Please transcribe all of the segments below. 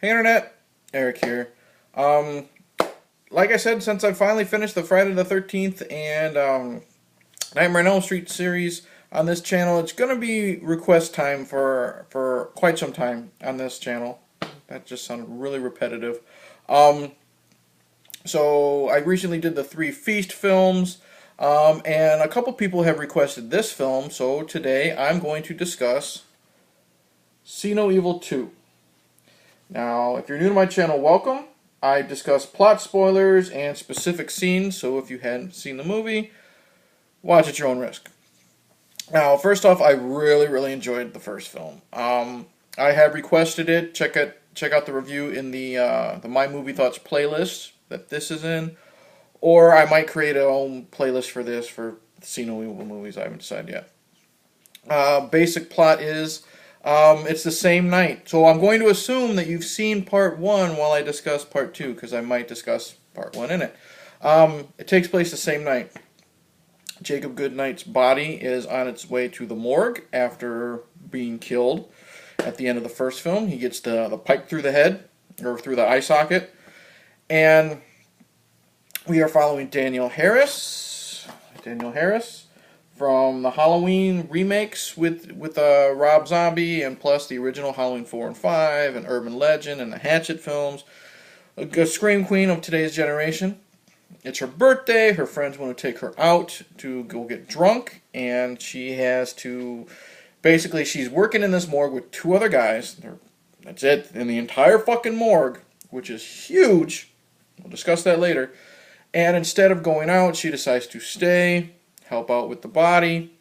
Hey Internet, Eric here. Um, like I said, since I finally finished the Friday the 13th and Nightmare on Elm Street series on this channel, it's going to be request time for quite some time on this channel. That just sounded really repetitive. Um, so I recently did the 3 Feast films, and a couple people have requested this film, so today I'm going to discuss See No Evil 2. Now, if you're new to my channel, welcome. I discuss plot spoilers and specific scenes, so if you hadn't seen the movie, watch at your own risk. Now, first off, I really enjoyed the first film. I have requested it. Check out the review in the My Movie Thoughts playlist that this is in, or I might create a own playlist for this for See No Evil movies. I haven't decided yet. Basic plot is it's the same night. So I'm going to assume that you've seen part 1 while I discuss part 2, because I might discuss part 1 in it. It takes place the same night. Jacob Goodnight's body is on its way to the morgue after being killed at the end of the first film. He gets the pipe through the head, or through the eye socket. And we are following Danielle Harris. From the Halloween remakes with Rob Zombie, and plus the original Halloween 4 and 5, and Urban Legend, and the Hatchet films. A scream queen of today's generation. It's her birthday. Her friends want to take her out to go get drunk, and she has to... Basically, she's working in this morgue with 2 other guys. That's it. In the entire fucking morgue, which is huge. We'll discuss that later. And instead of going out, she decides to stay, help out with the body.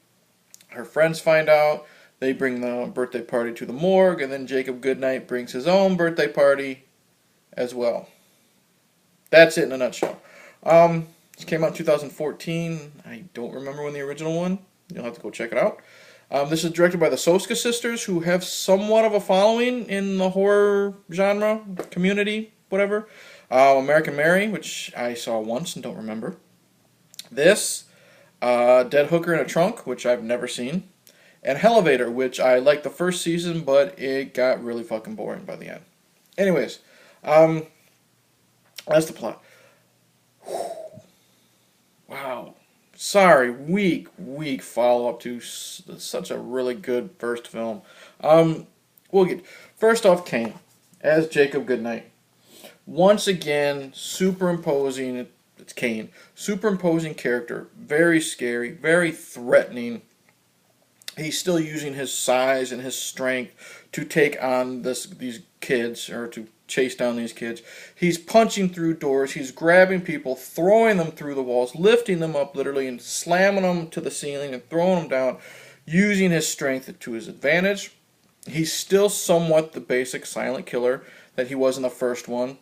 Her friends find out. They bring the birthday party to the morgue, and then Jacob Goodnight brings his own birthday party as well. That's it in a nutshell. This came out in 2014. I don't remember when the original one. You'll have to go check it out. This is directed by the Soska sisters, who have somewhat of a following in the horror genre, community, whatever. American Mary, which I saw once and don't remember. This... Dead Hooker in a Trunk, which I've never seen. And Hellevator, which I liked the first season, but it got really fucking boring by the end. Anyways, that's the plot. Wow. Sorry, weak follow-up to such a really good first film. We'll get... First off, Kane, as Jacob Goodnight. Once again, superimposing... It's Kane. Superimposing character. Very scary. Very threatening. He's still using his size and his strength to take on these kids, or to chase down these kids. He's punching through doors. He's grabbing people, throwing them through the walls, lifting them up literally, and slamming them to the ceiling and throwing them down, using his strength to his advantage. He's still somewhat the basic silent killer that he was in the first one.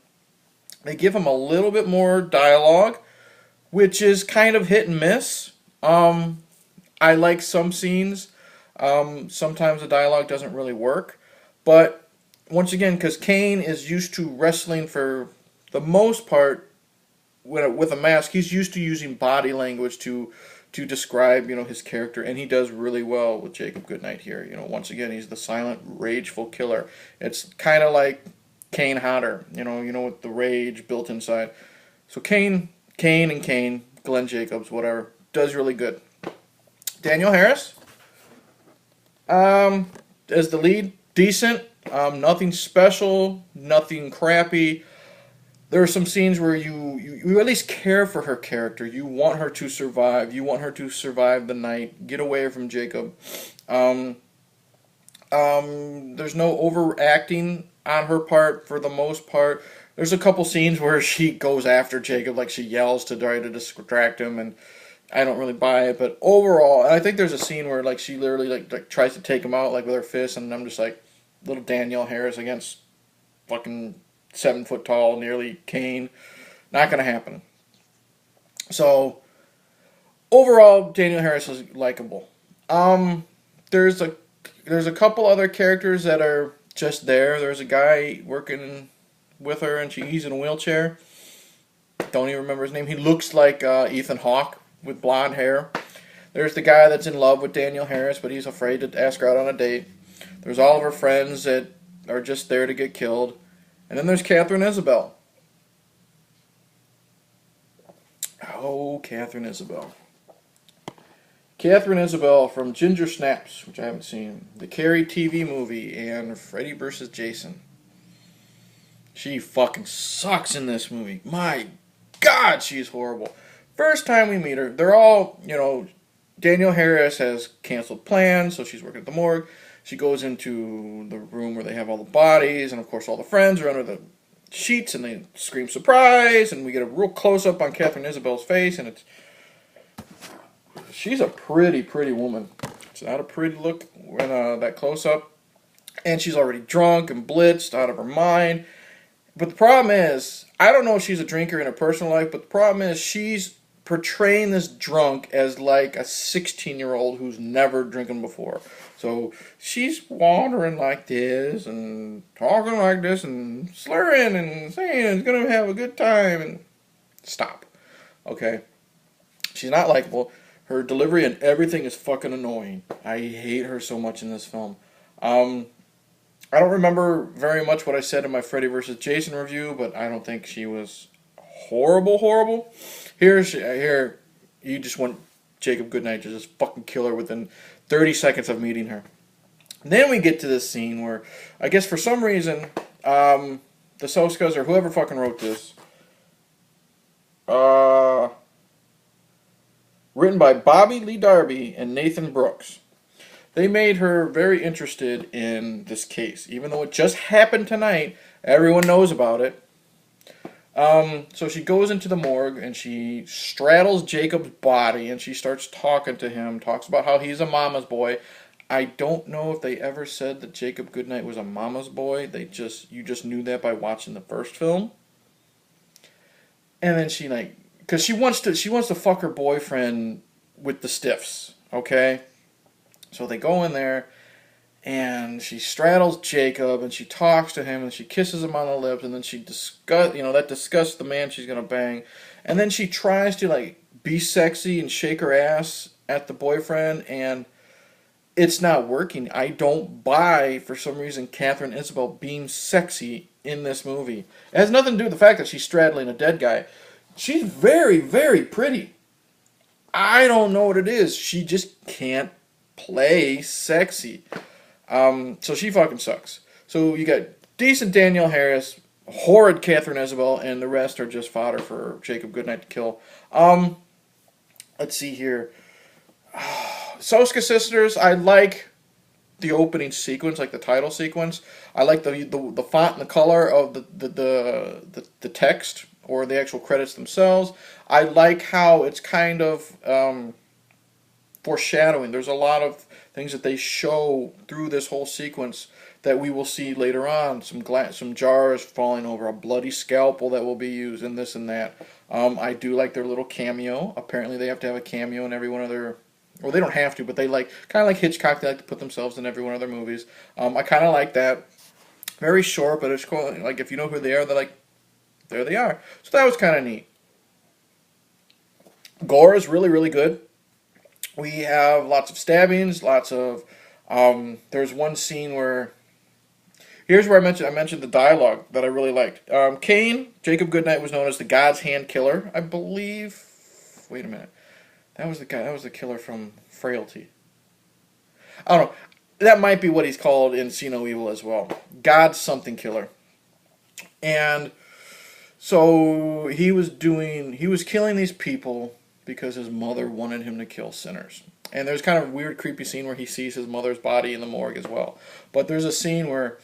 They give him a little bit more dialogue, which is kind of hit and miss. I like some scenes. Sometimes the dialogue doesn't really work. But, once again, because Kane is used to wrestling for the most part with a mask, he's used to using body language to describe, his character. And he does really well with Jacob Goodnight here. Once again, he's the silent, rageful killer. It's kind of like Kane Hodder, with the rage built inside. So Kane, Glenn Jacobs, whatever, does really good. Danielle Harris, as the lead, decent, nothing special, nothing crappy. There are some scenes where you at least care for her character. You want her to survive. You want her to survive the night, get away from Jacob. There's no overacting on her part for the most part. There's a couple scenes where she goes after Jacob, like she yells to try to distract him, and I don't really buy it. But overall, and I think there's a scene where like she literally like tries to take him out like with her fist, and I'm just like, little Danielle Harris against fucking 7 foot tall, nearly Kane. Not gonna happen. So overall, Danielle Harris is likable. There's a couple other characters that are just there. There's a guy working with her, and he's in a wheelchair. Don't even remember his name. He looks like Ethan Hawke with blonde hair. There's the guy that's in love with Danielle Harris, but he's afraid to ask her out on a date. There's all of her friends that are just there to get killed. And then there's Catherine Isabel. Oh, Catherine Isabel. Catherine Isabel from Ginger Snaps, which I haven't seen, the Carrie TV movie, and Freddy vs. Jason. She fucking sucks in this movie. My God, she's horrible. First time we meet her, they're all, Danielle Harris has canceled plans, so she's working at the morgue. She goes into the room where they have all the bodies, and of course all the friends are under the sheets, and they scream surprise, and we get a real close-up on Catherine Isabel's face, and she's a pretty, pretty woman. It's not a pretty look when that close-up. And she's already drunk and blitzed out of her mind. But the problem is, I don't know if she's a drinker in her personal life, but the problem is she's portraying this drunk as like a 16-year-old who's never drinking before. So she's wandering like this and talking like this and slurring and saying it's going to have a good time. And stop. Okay? She's not likable. Her delivery and everything is fucking annoying. I hate her so much in this film. I don't remember very much what I said in my Freddy vs. Jason review, but I don't think she was horrible. Here, you just want Jacob Goodnight to just fucking kill her within 30 seconds of meeting her. And then we get to this scene where, I guess for some reason, the Soskas or whoever fucking wrote this, written by Bobby Lee Darby and Nathan Brooks. They made her very interested in this case. Even though it just happened tonight, everyone knows about it. So she goes into the morgue and she straddles Jacob's body and she starts talking to him, talks about how he's a mama's boy. I don't know if they ever said that Jacob Goodnight was a mama's boy. You just knew that by watching the first film. And then she because she wants to fuck her boyfriend with the stiffs, okay? So they go in there, and she straddles Jacob, and she talks to him, and she kisses him on the lips, and then she disgusts the man she's gonna bang, and then she tries to be sexy and shake her ass at the boyfriend, and it's not working. I don't buy, for some reason, Catherine Isabel being sexy in this movie. It has nothing to do with the fact that she's straddling a dead guy. She's very, very pretty. I don't know what it is. She just can't play sexy. So she fucking sucks. So you got decent Danielle Harris, horrid Catherine Isabel, and the rest are just fodder for Jacob Goodnight to kill. Let's see here. Soska Sisters, I like the opening sequence, like the title sequence. I like the font and the color of the text or the actual credits themselves. I like how it's kind of foreshadowing. There's a lot of things that they show through this whole sequence that we will see later on. Some jars falling over, a bloody scalpel that will be used, and this and that. I do like their little cameo. Apparently they have to have a cameo in every one of their... Well, they don't have to, but they kind of like Hitchcock, they like to put themselves in every one of their movies. I kind of like that. Very short, but it's cool. Like, if you know who they are, they're like, there they are. So that was kind of neat. Gore is really, really good. We have lots of stabbings, lots of... there's one scene where... Here's where I mentioned the dialogue that I really liked. Cain, Jacob Goodnight, was known as the God's Hand Killer, I believe. Wait a minute. That was the guy. That was the killer from Frailty. I don't know. That might be what he's called in See No Evil as well. God's something killer. And so he was killing these people because his mother wanted him to kill sinners. And there's kind of a weird, creepy scene where he sees his mother's body in the morgue as well. But there's a scene where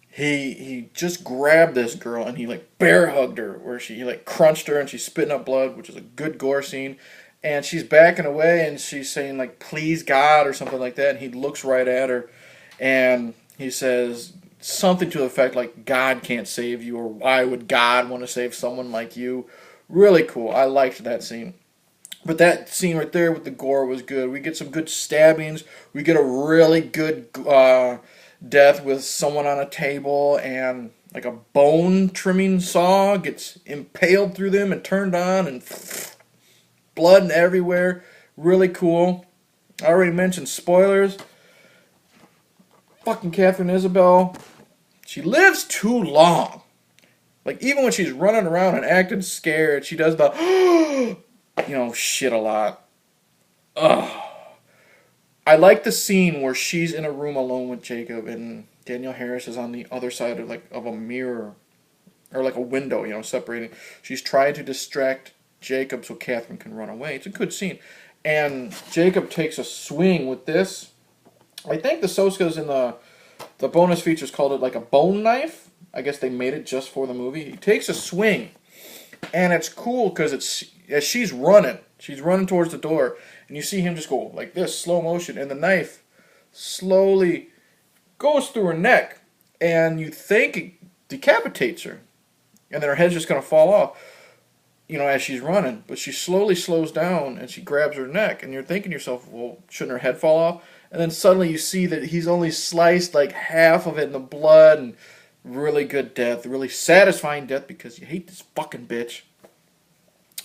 he just grabbed this girl and he bear hugged her, where he crunched her and she's spitting up blood, which is a good gore scene. And she's backing away and she's saying please God or something like that. And he looks right at her and he says something to the effect God can't save you, or why would God want to save someone like you? Really cool. I liked that scene. But that scene right there with the gore was good. We get some good stabbings. We get a really good death with someone on a table and a bone trimming saw gets impaled through them and turned on and blood everywhere. Really cool. I already mentioned spoilers. Fucking Catherine Isabel. She lives too long. Like, even when she's running around and acting scared, she does the, shit a lot. Ugh. I like the scene where she's in a room alone with Jacob and Danielle Harris is on the other side of a mirror or like a window, separating. She's trying to distract Jacob so Catherine can run away. It's a good scene. And Jacob takes a swing with this. I think the Soskas in the bonus features called it like a bone knife. I guess they made it just for the movie. He takes a swing, and it's cool because as she's running towards the door, and you see him just go like this, slow motion, and the knife slowly goes through her neck, and you think it decapitates her, and then her head's just going to fall off, as she's running. But she slowly slows down, and she grabs her neck, and you're thinking to yourself, well, shouldn't her head fall off? And then suddenly you see that he's only sliced like half of it in the blood, and really good death, really satisfying death because you hate this fucking bitch.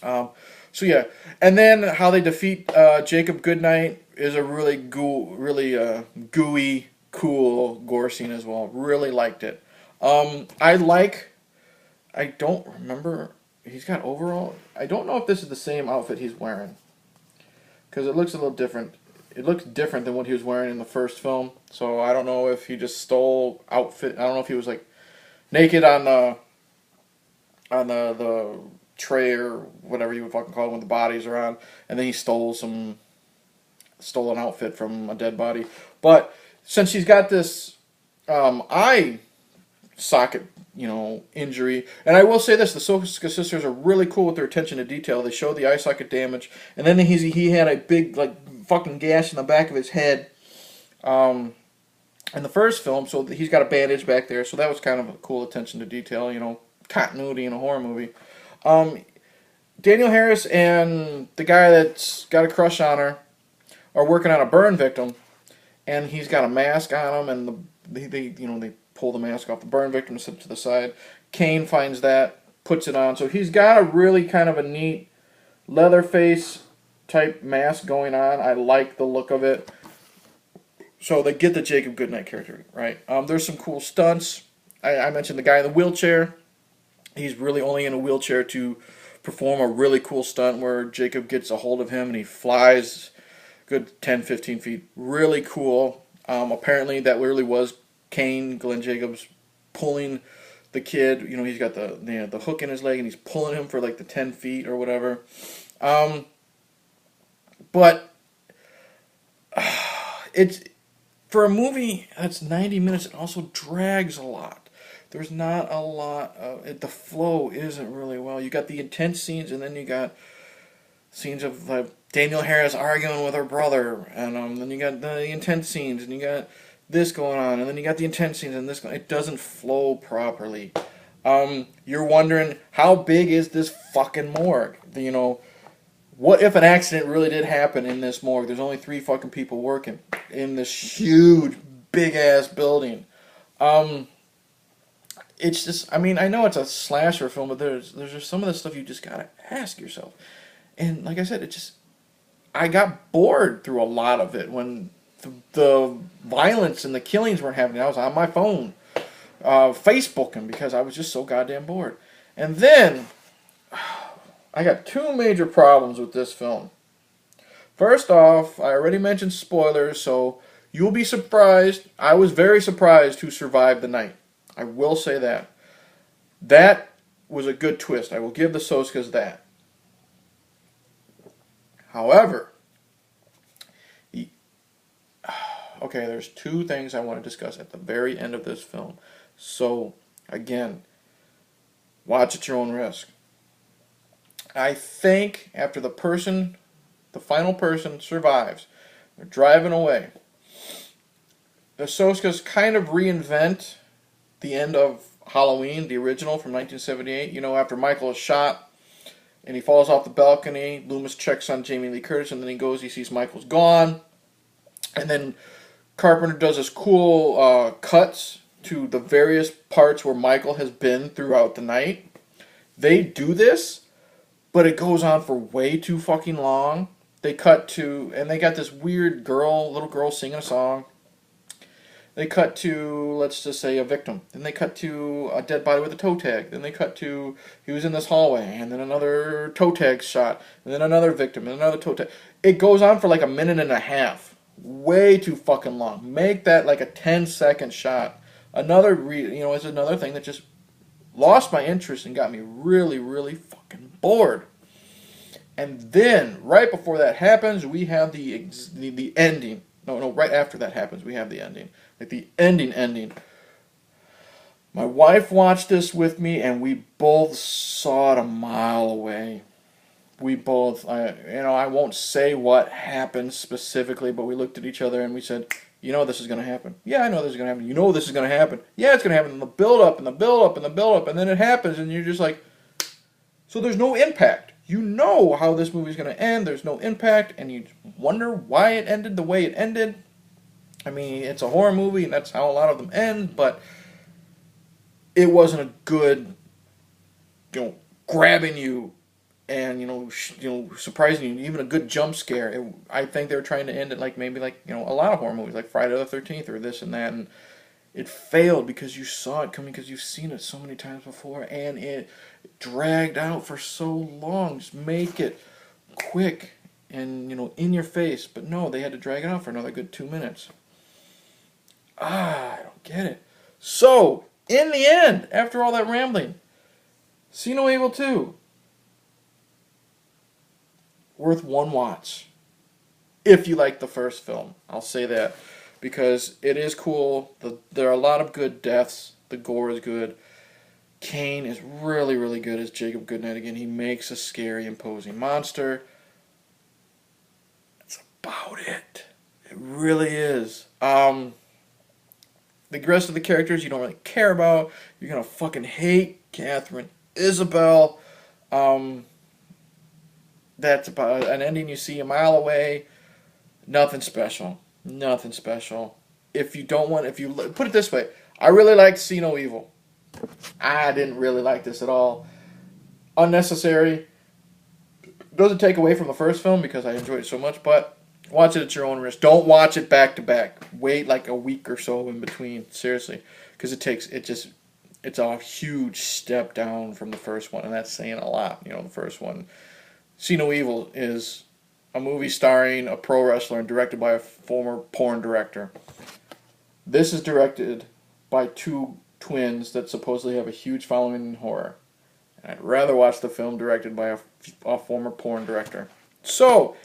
So yeah, and then how they defeat Jacob Goodnight is a really gooey, cool gore scene as well. Really liked it. I don't remember. He's got overall. I don't know if this is the same outfit he's wearing because it looks a little different. It looks different than what he was wearing in the first film. So I don't know if he just stole outfit. I don't know if he was like naked on the tray or whatever you would fucking call it when the bodies are on, and then he stole an outfit from a dead body. But since he's got this eye socket, injury, and I will say this: the Soska sisters are really cool with their attention to detail. They show the eye socket damage, and then he had a big fucking gash in the back of his head in the first film, so he's got a bandage back there, so that was kind of a cool attention to detail, continuity in a horror movie. Danielle Harris and the guy that's got a crush on her are working on a burn victim, and he's got a mask on him, and they pull the mask off the burn victim, sit to the side. Kane finds that, puts it on, so he's got a really kind of a neat Leatherface type mask going on. I like the look of it. So they get the Jacob Goodnight character, right? There's some cool stunts. I mentioned the guy in the wheelchair. He's really only in a wheelchair to perform a really cool stunt where Jacob gets a hold of him and he flies good 10, 15 feet. Really cool. Apparently that really was Kane, Glenn Jacobs, pulling the kid. He's got the hook in his leg and he's pulling him for like the 10 feet or whatever. But it's for a movie that's 90 minutes, it also drags a lot. There's not a lot of it. The flow isn't really well. You got the intense scenes, and then you got scenes of Danielle Harris arguing with her brother, and then you got the intense scenes, and you got this going on, and then you got the intense scenes, and it doesn't flow properly. You're wondering, how big is this fucking morgue? What if an accident really did happen in this morgue? There's only 3 fucking people working in this huge, big-ass building. It's just, I know it's a slasher film, but there's just some of the stuff you just gotta ask yourself. And like I said, I got bored through a lot of it when the violence and the killings weren't happening. I was on my phone, Facebooking, because I was just so goddamn bored. And then I got 2 major problems with this film. First off, I already mentioned spoilers, so you'll be surprised. I was very surprised who survived the night. I will say that. That was a good twist. I will give the Soskas that. However, there's 2 things I want to discuss at the very end of this film. So, again, watch at your own risk. I think after the final person survives, they're driving away, the Soskas kind of reinvent the end of Halloween, the original from 1978. After Michael is shot and he falls off the balcony, Loomis checks on Jamie Lee Curtis, and then he sees Michael's gone. And then Carpenter does this cool cuts to the various parts where Michael has been throughout the night. They do this, but it goes on for way too fucking long. They cut to, and they got this weird little girl singing a song. They cut to, let's just say, a victim. Then they cut to a dead body with a toe tag. Then they cut to he was in this hallway, and then another toe tag shot, and then another victim, and another toe tag. It goes on for like a minute and a half. Way too fucking long. Make that like a 10-second shot. It's another thing that just lost my interest and got me really, really fucking bored. And then, right before that happens, we have the ending. No, right after that happens, we have the ending. Like the ending. My wife watched this with me, and we both saw it a mile away. We both, I won't say what happened specifically, but we looked at each other and we said, you know this is going to happen. Yeah, I know this is going to happen. You know this is going to happen. Yeah, it's going to happen. And the build up and the build up and the build up, and then it happens, and you're just like, so there's no impact. You know how this movie's going to end. There's no impact, and you wonder why it ended the way it ended. I mean, it's a horror movie, and that's how a lot of them end, but it wasn't a good, grabbing you and surprising you, even a good jump scare. I think they were trying to end it like maybe a lot of horror movies, like Friday the 13th or this and that, and it failed because you saw it coming, because you've seen it so many times before, and it dragged out for so long. Just make it quick and in your face, but no, they had to drag it out for another good 2 minutes. I don't get it. So in the end, after all that rambling, See No Evil 2. Worth one watch. If you like the first film. I'll say that. Because it is cool. There are a lot of good deaths. The gore is good. Kane is really, really good as Jacob Goodnight again. He makes a scary, imposing monster. That's about it. It really is. The rest of the characters you don't really care about. You're going to fucking hate Catherine Isabel. That's about an ending you see a mile away. Nothing special. Nothing special. If you put it this way, I really liked See No Evil. I didn't really like this at all. Unnecessary. Doesn't take away from the first film because I enjoyed it so much, but watch it at your own risk. Don't watch it back to back. Wait like a week or so in between. Seriously, because it's a huge step down from the first one, and that's saying a lot. The first one, See No Evil, is a movie starring a pro wrestler and directed by a former porn director. This is directed by two twins that supposedly have a huge following in horror. And I'd rather watch the film directed by a former porn director. So,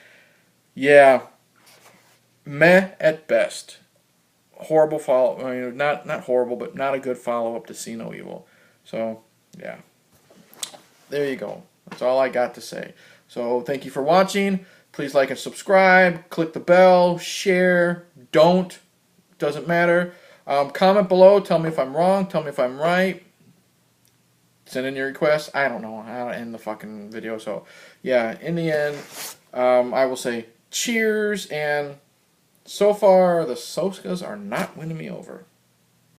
yeah, meh at best. Horrible follow. Not horrible, but not a good follow-up to See No Evil. So, yeah. There you go. That's all I got to say. So, thank you for watching. Please like and subscribe. Click the bell. Share. Don't. Doesn't matter. Comment below. Tell me if I'm wrong. Tell me if I'm right. Send in your requests. I don't know how to end the fucking video. So, yeah, in the end, I will say cheers. And so far, the Soskas are not winning me over.